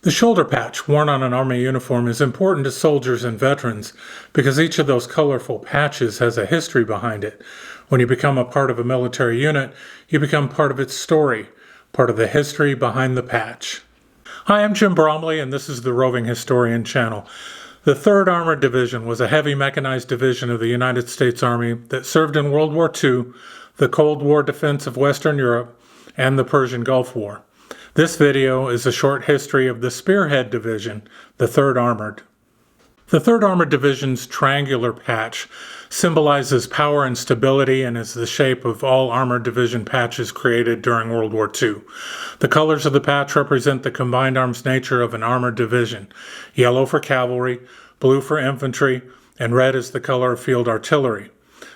The shoulder patch worn on an Army uniform is important to soldiers and veterans because each of those colorful patches has a history behind it. When you become a part of a military unit, you become part of its story, part of the history behind the patch. Hi, I'm Jim Bromley, and this is the Roving Historian channel. The 3rd Armored Division was a heavy mechanized division of the United States Army that served in World War II, the Cold War defense of Western Europe, and the Persian Gulf War. This video is a short history of the Spearhead Division, the 3rd Armored. The 3rd Armored Division's triangular patch symbolizes power and stability and is the shape of all armored division patches created during World War II. The colors of the patch represent the combined arms nature of an armored division: yellow for cavalry, blue for infantry, and red is the color of field artillery.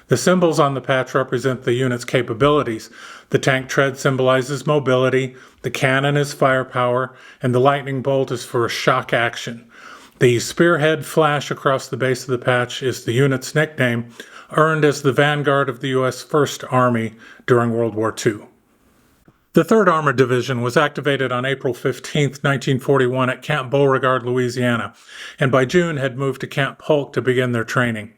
The symbols on the patch represent the unit's capabilities. The tank tread symbolizes mobility, the cannon is firepower, and the lightning bolt is for shock action. The spearhead flash across the base of the patch is the unit's nickname, earned as the vanguard of the U.S. First Army during World War II. The 3rd Armored Division was activated on April 15, 1941 at Camp Beauregard, Louisiana, and by June had moved to Camp Polk to begin their training.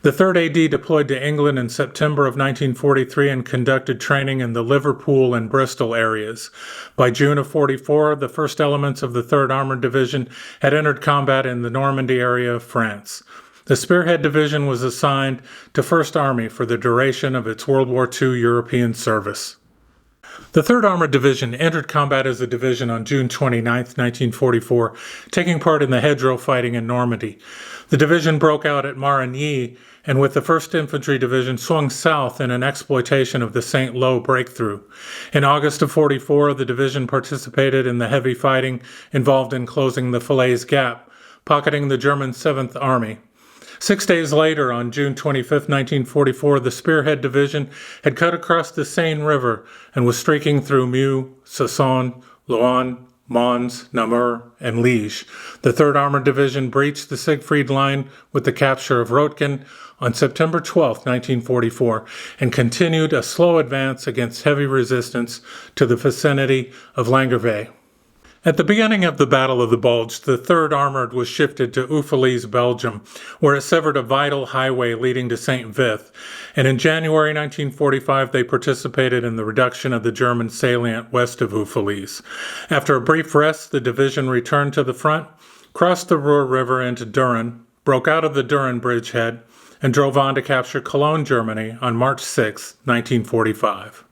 The 3rd AD deployed to England in September of 1943 and conducted training in the Liverpool and Bristol areas. By June of 44, the first elements of the 3rd Armored Division had entered combat in the Normandy area of France. The Spearhead Division was assigned to 1st Army for the duration of its World War II European service. The 3rd Armored Division entered combat as a division on June 29, 1944, taking part in the hedgerow fighting in Normandy. The division broke out at Marigny and with the 1st Infantry Division swung south in an exploitation of the St. Lo breakthrough. In August of 44, the division participated in the heavy fighting involved in closing the Falaise Gap, pocketing the German 7th Army. 6 days later, on June 25, 1944, the Spearhead Division had cut across the Seine River and was streaking through Meaux, Soissons, Laon, Mons, Namur, and Liege. The 3rd Armored Division breached the Siegfried Line with the capture of Rötgen on September 12, 1944, and continued a slow advance against heavy resistance to the vicinity of Langerville. At the beginning of the Battle of the Bulge, the 3rd Armored was shifted to Uffalise, Belgium, where it severed a vital highway leading to St. Vith, and in January 1945 they participated in the reduction of the German salient west of Uffalise. After a brief rest, the division returned to the front, crossed the Ruhr River into Düren, broke out of the Düren bridgehead, and drove on to capture Cologne, Germany on March 6, 1945.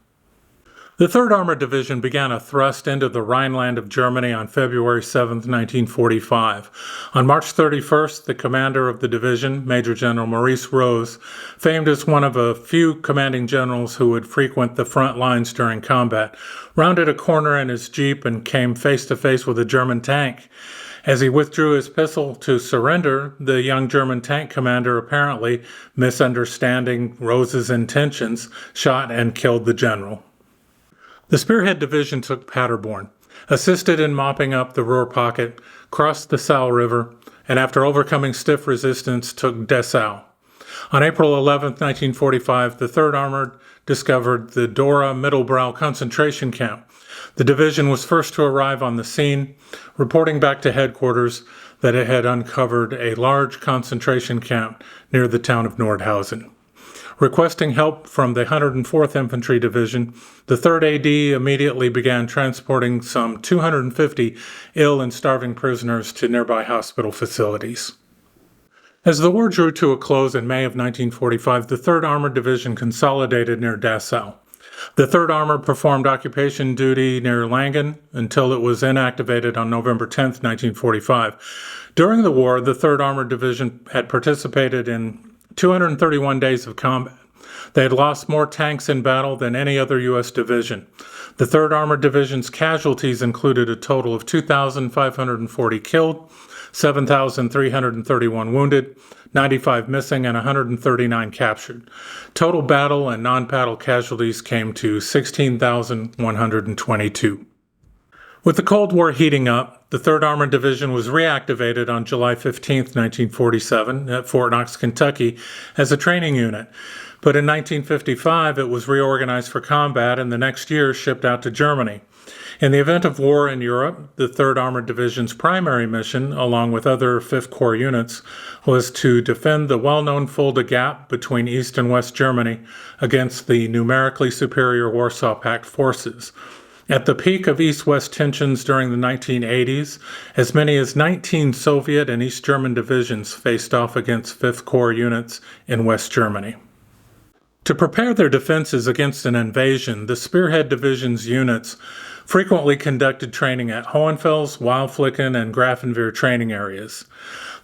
The 3rd Armored Division began a thrust into the Rhineland of Germany on February 7, 1945. On March 31st, the commander of the division, Major General Maurice Rose, famed as one of a few commanding generals who would frequent the front lines during combat, rounded a corner in his jeep and came face to face with a German tank. As he withdrew his pistol to surrender, the young German tank commander, apparently misunderstanding Rose's intentions, shot and killed the general. The Spearhead Division took Paderborn, assisted in mopping up the Ruhr pocket, crossed the Saale River, and after overcoming stiff resistance, took Dessau. On April 11, 1945, the 3rd Armored discovered the Dora Mittelbrau concentration camp. The division was first to arrive on the scene, reporting back to headquarters that it had uncovered a large concentration camp near the town of Nordhausen. Requesting help from the 104th Infantry Division, the 3rd AD immediately began transporting some 250 ill and starving prisoners to nearby hospital facilities. As the war drew to a close in May of 1945, the 3rd Armored Division consolidated near Dessau. The 3rd Armored performed occupation duty near Langen until it was inactivated on November 10, 1945. During the war, the 3rd Armored Division had participated in 231 days of combat. They had lost more tanks in battle than any other U.S. division. The 3rd Armored Division's casualties included a total of 2,540 killed, 7,331 wounded, 95 missing, and 139 captured. Total battle and non-battle casualties came to 16,122. With the Cold War heating up, the 3rd Armored Division was reactivated on July 15, 1947, at Fort Knox, Kentucky, as a training unit. But in 1955, it was reorganized for combat and the next year shipped out to Germany. In the event of war in Europe, the 3rd Armored Division's primary mission, along with other 5th Corps units, was to defend the well-known Fulda Gap between East and West Germany against the numerically superior Warsaw Pact forces. At the peak of East-West tensions during the 1980s, as many as 19 Soviet and East German divisions faced off against 5th Corps units in West Germany. To prepare their defenses against an invasion, the Spearhead Division's units frequently conducted training at Hohenfels, Wildflicken, and Grafenwehr training areas.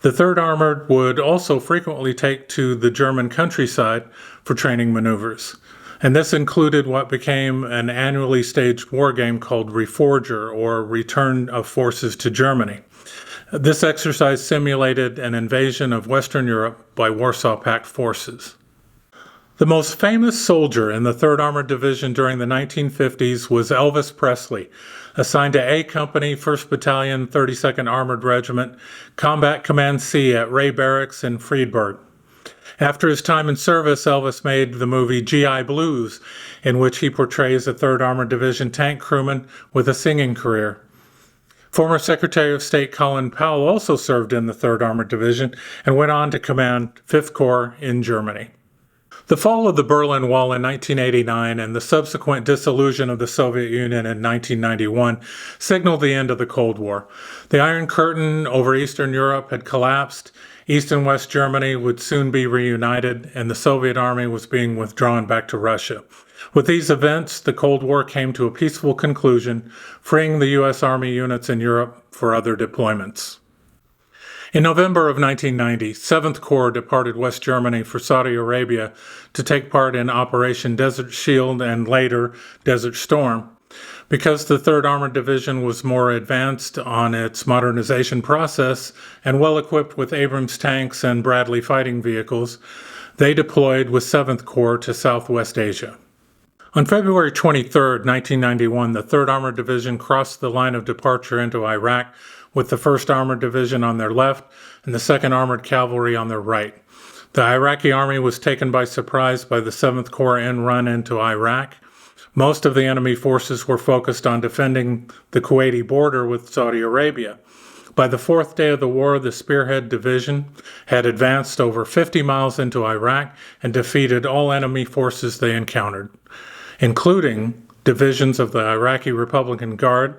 The 3rd Armored would also frequently take to the German countryside for training maneuvers, and this included what became an annually staged war game called Reforger, or Return of Forces to Germany. This exercise simulated an invasion of Western Europe by Warsaw Pact forces. The most famous soldier in the 3rd Armored Division during the 1950s was Elvis Presley, assigned to A Company, 1st Battalion, 32nd Armored Regiment, Combat Command C at Ray Barracks in Friedberg. After his time in service, Elvis made the movie GI Blues, in which he portrays a 3rd Armored Division tank crewman with a singing career. Former Secretary of State Colin Powell also served in the 3rd Armored Division and went on to command 5th Corps in Germany. The fall of the Berlin Wall in 1989 and the subsequent dissolution of the Soviet Union in 1991 signaled the end of the Cold War. The Iron Curtain over Eastern Europe had collapsed, East and West Germany would soon be reunited, and the Soviet Army was being withdrawn back to Russia. With these events, the Cold War came to a peaceful conclusion, freeing the U.S. Army units in Europe for other deployments. In November of 1990, 7th Corps departed West Germany for Saudi Arabia to take part in Operation Desert Shield and later Desert Storm. Because the 3rd Armored Division was more advanced on its modernization process and well equipped with Abrams tanks and Bradley fighting vehicles, they deployed with 7th Corps to Southwest Asia. On February 23, 1991, the 3rd Armored Division crossed the line of departure into Iraq with the 1st Armored Division on their left and the 2nd Armored Cavalry on their right. The Iraqi army was taken by surprise by the 7th Corps end run into Iraq. Most of the enemy forces were focused on defending the Kuwaiti border with Saudi Arabia. By the 4th day of the war, the Spearhead Division had advanced over 50 miles into Iraq and defeated all enemy forces they encountered, including divisions of the Iraqi Republican Guard.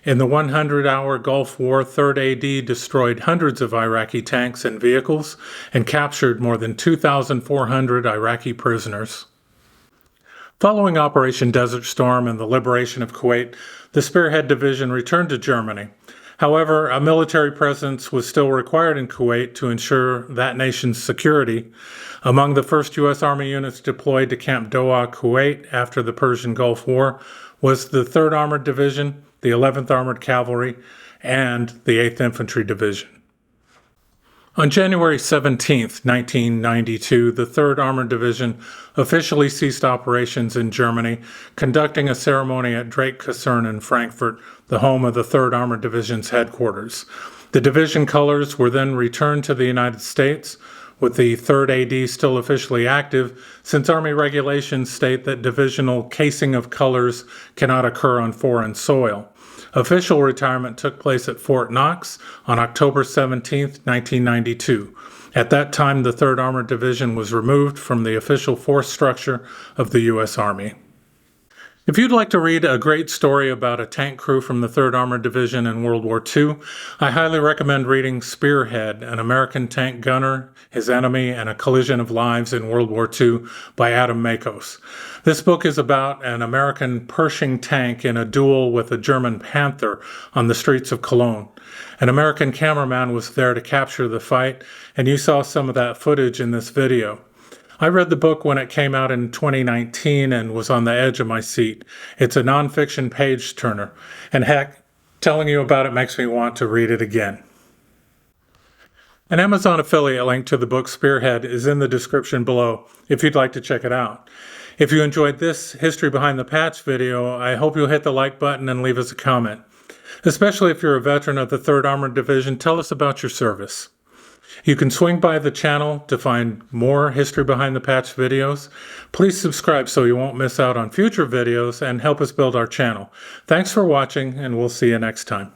In the 100-hour Gulf War, 3rd AD destroyed hundreds of Iraqi tanks and vehicles and captured more than 2,400 Iraqi prisoners. Following Operation Desert Storm and the liberation of Kuwait, the Spearhead Division returned to Germany. However, a military presence was still required in Kuwait to ensure that nation's security. Among the first U.S. Army units deployed to Camp Doha, Kuwait after the Persian Gulf War was the 3rd Armored Division, the 11th Armored Cavalry, and the 8th Infantry Division. On January 17, 1992, the 3rd Armored Division officially ceased operations in Germany, conducting a ceremony at Drake Kaserne in Frankfurt, the home of the 3rd Armored Division's headquarters. The division colors were then returned to the United States, with the 3rd AD still officially active, since Army regulations state that divisional casing of colors cannot occur on foreign soil. Official retirement took place at Fort Knox on October 17, 1992. At that time, the 3rd Armored Division was removed from the official force structure of the U.S. Army. If you'd like to read a great story about a tank crew from the 3rd Armored Division in World War II, I highly recommend reading Spearhead, an American tank gunner, his enemy, and a collision of lives in World War II by Adam Makos. This book is about an American Pershing tank in a duel with a German Panther on the streets of Cologne. An American cameraman was there to capture the fight, and you saw some of that footage in this video. I read the book when it came out in 2019 and was on the edge of my seat. It's a nonfiction page-turner, and heck, telling you about it makes me want to read it again. An Amazon affiliate link to the book Spearhead is in the description below if you'd like to check it out. If you enjoyed this History Behind the Patch video, I hope you'll hit the like button and leave us a comment. Especially if you're a veteran of the 3rd Armored Division, tell us about your service. You can swing by the channel to find more History Behind the Patch videos. Please subscribe so you won't miss out on future videos and help us build our channel. Thanks for watching, and we'll see you next time.